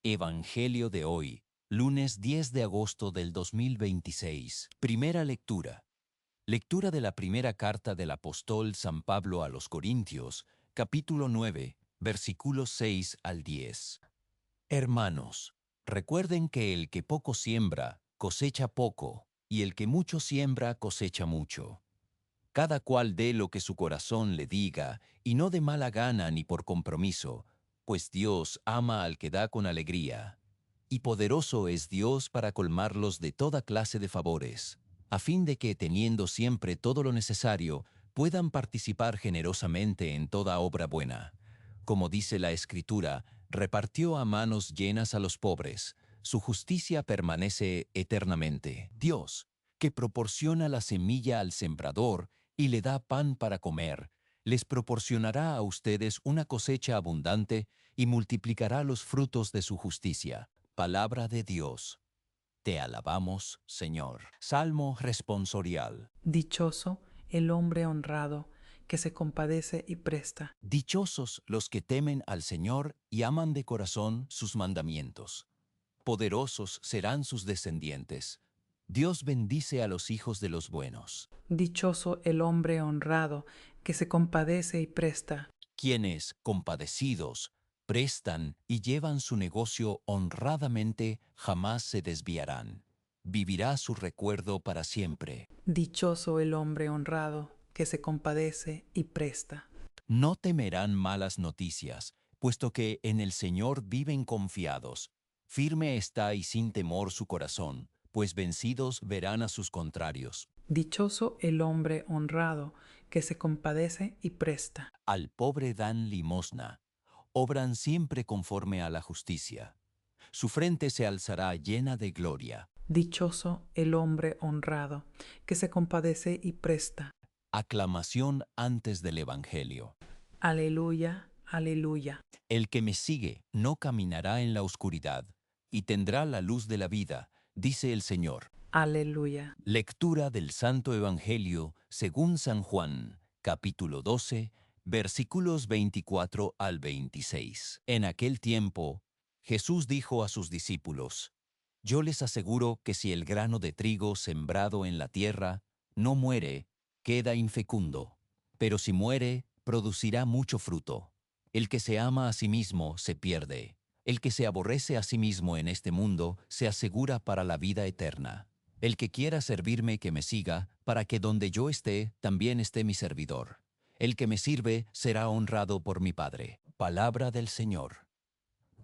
Evangelio de hoy, lunes 10 de agosto del 2026. Primera lectura. Lectura de la primera carta del apóstol San Pablo a los Corintios, capítulo 9, versículos 6 al 10. Hermanos, recuerden que el que poco siembra, cosecha poco, y el que mucho siembra, cosecha mucho. Cada cual dé lo que su corazón le diga, y no de mala gana ni por compromiso, pues Dios ama al que da con alegría. Y poderoso es Dios para colmarlos de toda clase de favores, a fin de que, teniendo siempre todo lo necesario, puedan participar generosamente en toda obra buena. Como dice la Escritura, repartió a manos llenas a los pobres, su justicia permanece eternamente. Dios, que proporciona la semilla al sembrador y le da pan para comer, les proporcionará a ustedes una cosecha abundante y multiplicará los frutos de su justicia. Palabra de Dios. Te alabamos, Señor. Salmo responsorial. Dichoso el hombre honrado, que se compadece y presta. Dichosos los que temen al Señor y aman de corazón sus mandamientos. Poderosos serán sus descendientes. Dios bendice a los hijos de los buenos. Dichoso el hombre honrado, que se compadece y presta. Quienes, compadecidos, prestan y llevan su negocio honradamente, jamás se desviarán. Vivirá su recuerdo para siempre. Dichoso el hombre honrado, que se compadece y presta. No temerán malas noticias, puesto que en el Señor viven confiados. Firme está y sin temor su corazón, pues vencidos verán a sus contrarios. Dichoso el hombre honrado, que se compadece y presta. Al pobre dan limosna, obran siempre conforme a la justicia. Su frente se alzará llena de gloria. Dichoso el hombre honrado, que se compadece y presta. Aclamación antes del Evangelio. Aleluya, aleluya. El que me sigue no caminará en la oscuridad, y tendrá la luz de la vida, dice el Señor. Aleluya. Lectura del Santo Evangelio según San Juan, capítulo 12, versículos 24 al 26. En aquel tiempo, Jesús dijo a sus discípulos: Yo les aseguro que si el grano de trigo sembrado en la tierra no muere, queda infecundo, pero si muere, producirá mucho fruto. El que se ama a sí mismo se pierde. El que se aborrece a sí mismo en este mundo se asegura para la vida eterna. El que quiera servirme, que me siga, para que donde yo esté, también esté mi servidor. El que me sirve será honrado por mi Padre. Palabra del Señor.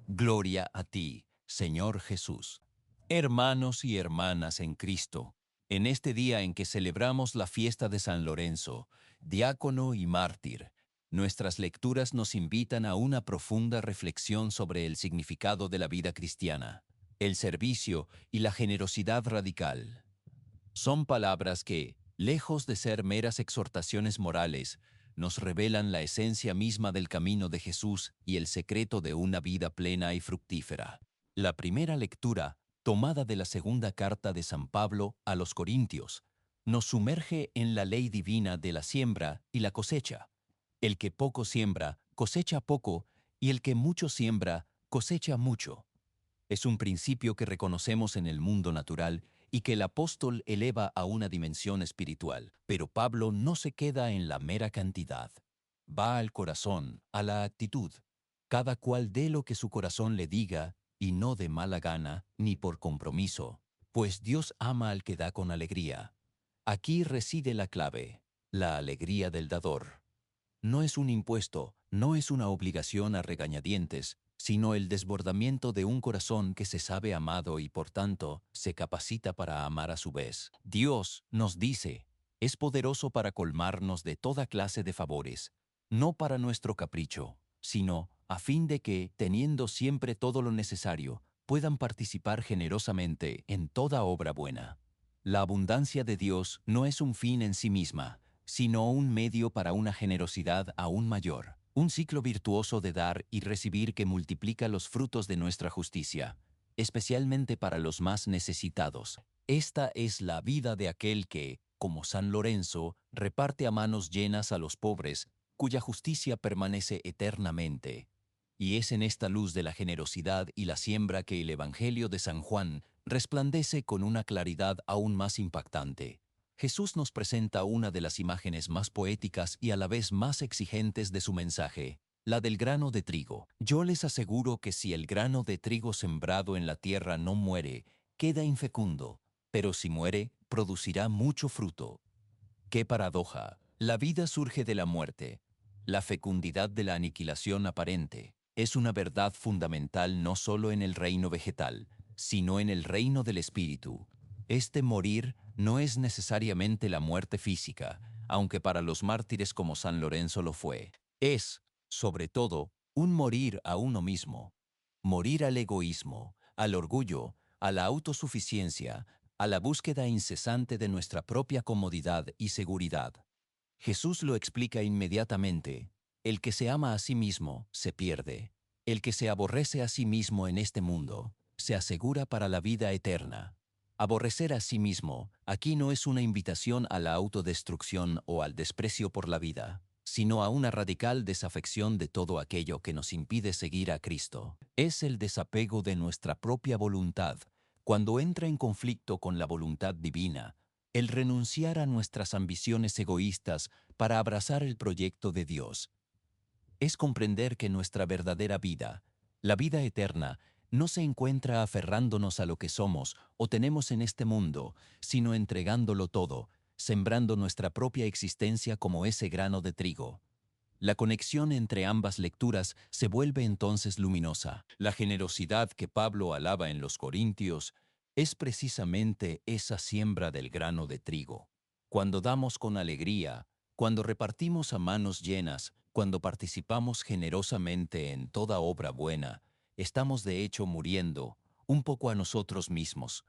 Gloria a ti, Señor Jesús. Hermanos y hermanas en Cristo, en este día en que celebramos la fiesta de San Lorenzo, diácono y mártir, nuestras lecturas nos invitan a una profunda reflexión sobre el significado de la vida cristiana, el servicio y la generosidad radical. Son palabras que, lejos de ser meras exhortaciones morales, nos revelan la esencia misma del camino de Jesús y el secreto de una vida plena y fructífera. La primera lectura, tomada de la segunda carta de San Pablo a los Corintios, nos sumerge en la ley divina de la siembra y la cosecha. El que poco siembra, cosecha poco, y el que mucho siembra, cosecha mucho. Es un principio que reconocemos en el mundo natural y que el apóstol eleva a una dimensión espiritual. Pero Pablo no se queda en la mera cantidad. Va al corazón, a la actitud. Cada cual dé lo que su corazón le diga, y no de mala gana ni por compromiso, pues Dios ama al que da con alegría. Aquí reside la clave, la alegría del dador. No es un impuesto, no es una obligación a regañadientes, sino el desbordamiento de un corazón que se sabe amado y por tanto se capacita para amar a su vez. Dios, nos dice, es poderoso para colmarnos de toda clase de favores, no para nuestro capricho, sino a fin de que, teniendo siempre todo lo necesario, puedan participar generosamente en toda obra buena. La abundancia de Dios no es un fin en sí misma, sino un medio para una generosidad aún mayor, un ciclo virtuoso de dar y recibir que multiplica los frutos de nuestra justicia, especialmente para los más necesitados. Esta es la vida de aquel que, como San Lorenzo, reparte a manos llenas a los pobres, cuya justicia permanece eternamente. Y es en esta luz de la generosidad y la siembra que el Evangelio de San Juan resplandece con una claridad aún más impactante. Jesús nos presenta una de las imágenes más poéticas y a la vez más exigentes de su mensaje, la del grano de trigo. Yo les aseguro que si el grano de trigo sembrado en la tierra no muere, queda infecundo, pero si muere, producirá mucho fruto. ¡Qué paradoja! La vida surge de la muerte. La fecundidad de la aniquilación aparente es una verdad fundamental no solo en el reino vegetal, sino en el reino del espíritu. Este morir no es necesariamente la muerte física, aunque para los mártires como San Lorenzo lo fue. Es, sobre todo, un morir a uno mismo. Morir al egoísmo, al orgullo, a la autosuficiencia, a la búsqueda incesante de nuestra propia comodidad y seguridad. Jesús lo explica inmediatamente. El que se ama a sí mismo se pierde. El que se aborrece a sí mismo en este mundo se asegura para la vida eterna. Aborrecer a sí mismo aquí no es una invitación a la autodestrucción o al desprecio por la vida, sino a una radical desafección de todo aquello que nos impide seguir a Cristo. Es el desapego de nuestra propia voluntad, cuando entra en conflicto con la voluntad divina, el renunciar a nuestras ambiciones egoístas para abrazar el proyecto de Dios. Es comprender que nuestra verdadera vida, la vida eterna, no se encuentra aferrándonos a lo que somos o tenemos en este mundo, sino entregándolo todo, sembrando nuestra propia existencia como ese grano de trigo. La conexión entre ambas lecturas se vuelve entonces luminosa. La generosidad que Pablo alaba en los Corintios es precisamente esa siembra del grano de trigo. Cuando damos con alegría, cuando repartimos a manos llenas, cuando participamos generosamente en toda obra buena, estamos de hecho muriendo un poco a nosotros mismos.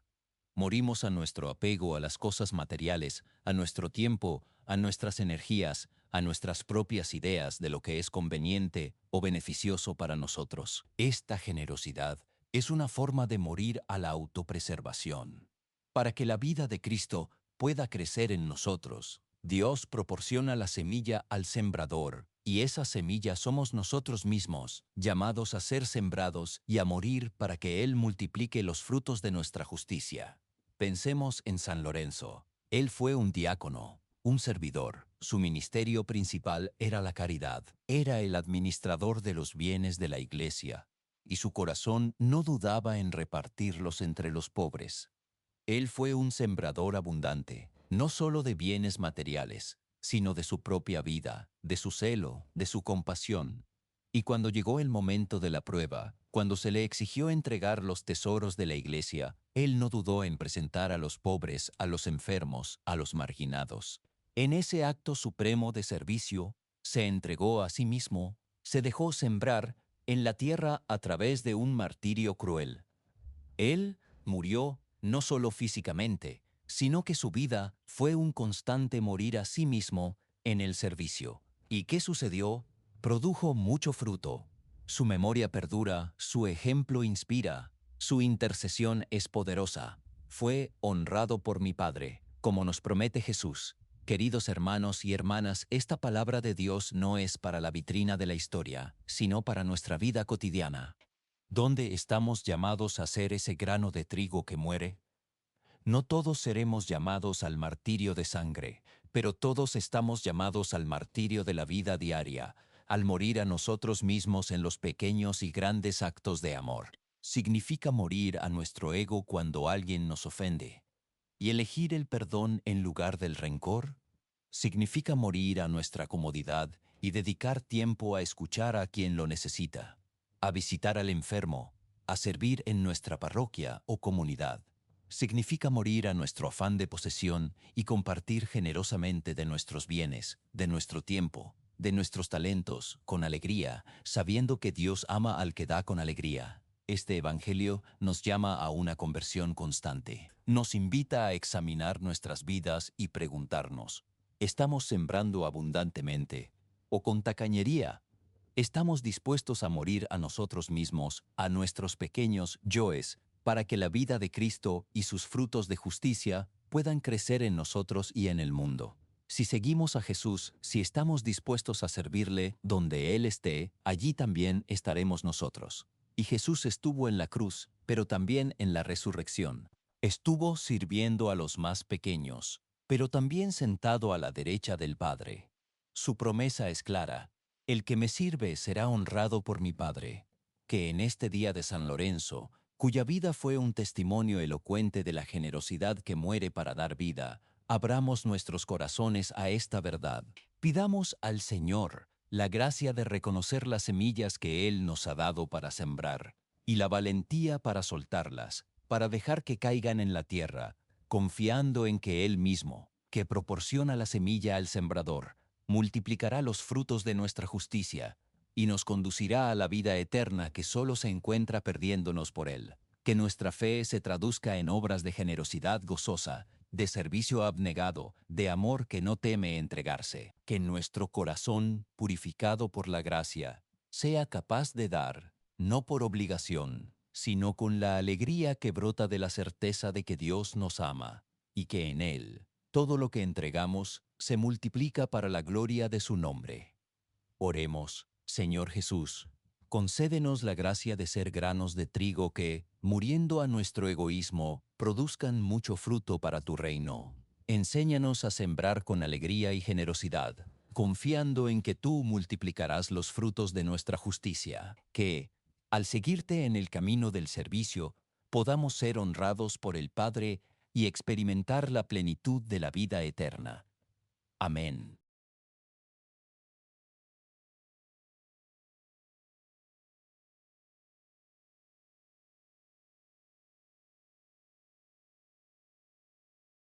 Morimos a nuestro apego a las cosas materiales, a nuestro tiempo, a nuestras energías, a nuestras propias ideas de lo que es conveniente o beneficioso para nosotros. Esta generosidad es una forma de morir a la autopreservación. Para que la vida de Cristo pueda crecer en nosotros, Dios proporciona la semilla al sembrador, y esa semilla somos nosotros mismos, llamados a ser sembrados y a morir para que Él multiplique los frutos de nuestra justicia. Pensemos en San Lorenzo. Él fue un diácono, un servidor. Su ministerio principal era la caridad. Era el administrador de los bienes de la Iglesia, y su corazón no dudaba en repartirlos entre los pobres. Él fue un sembrador abundante, no solo de bienes materiales, sino de su propia vida, de su celo, de su compasión. Y cuando llegó el momento de la prueba, cuando se le exigió entregar los tesoros de la Iglesia, él no dudó en presentar a los pobres, a los enfermos, a los marginados. En ese acto supremo de servicio, se entregó a sí mismo, se dejó sembrar en la tierra a través de un martirio cruel. Él murió no solo físicamente, sino que su vida fue un constante morir a sí mismo en el servicio. ¿Y qué sucedió? Produjo mucho fruto. Su memoria perdura, su ejemplo inspira, su intercesión es poderosa. Fue honrado por mi Padre, como nos promete Jesús. Queridos hermanos y hermanas, esta palabra de Dios no es para la vitrina de la historia, sino para nuestra vida cotidiana. ¿Dónde estamos llamados a ser ese grano de trigo que muere? No todos seremos llamados al martirio de sangre, pero todos estamos llamados al martirio de la vida diaria, al morir a nosotros mismos en los pequeños y grandes actos de amor. Significa morir a nuestro ego cuando alguien nos ofende. ¿Y elegir el perdón en lugar del rencor? Significa morir a nuestra comodidad y dedicar tiempo a escuchar a quien lo necesita, a visitar al enfermo, a servir en nuestra parroquia o comunidad. Significa morir a nuestro afán de posesión y compartir generosamente de nuestros bienes, de nuestro tiempo, de nuestros talentos, con alegría, sabiendo que Dios ama al que da con alegría. Este Evangelio nos llama a una conversión constante. Nos invita a examinar nuestras vidas y preguntarnos, ¿estamos sembrando abundantemente o con tacañería? ¿Estamos dispuestos a morir a nosotros mismos, a nuestros pequeños yoes, para que la vida de Cristo y sus frutos de justicia puedan crecer en nosotros y en el mundo? Si seguimos a Jesús, si estamos dispuestos a servirle donde Él esté, allí también estaremos nosotros. Y Jesús estuvo en la cruz, pero también en la resurrección. Estuvo sirviendo a los más pequeños, pero también sentado a la derecha del Padre. Su promesa es clara: el que me sirve será honrado por mi Padre. Que en este día de San Lorenzo, cuya vida fue un testimonio elocuente de la generosidad que muere para dar vida, abramos nuestros corazones a esta verdad. Pidamos al Señor la gracia de reconocer las semillas que Él nos ha dado para sembrar, y la valentía para soltarlas, para dejar que caigan en la tierra, confiando en que Él mismo, que proporciona la semilla al sembrador, multiplicará los frutos de nuestra justicia, y nos conducirá a la vida eterna que solo se encuentra perdiéndonos por Él. Que nuestra fe se traduzca en obras de generosidad gozosa, de servicio abnegado, de amor que no teme entregarse. Que nuestro corazón, purificado por la gracia, sea capaz de dar, no por obligación, sino con la alegría que brota de la certeza de que Dios nos ama, y que en Él todo lo que entregamos se multiplica para la gloria de su nombre. Oremos. Señor Jesús, concédenos la gracia de ser granos de trigo que, muriendo a nuestro egoísmo, produzcan mucho fruto para tu reino. Enséñanos a sembrar con alegría y generosidad, confiando en que tú multiplicarás los frutos de nuestra justicia, que, al seguirte en el camino del servicio, podamos ser honrados por el Padre y experimentar la plenitud de la vida eterna. Amén.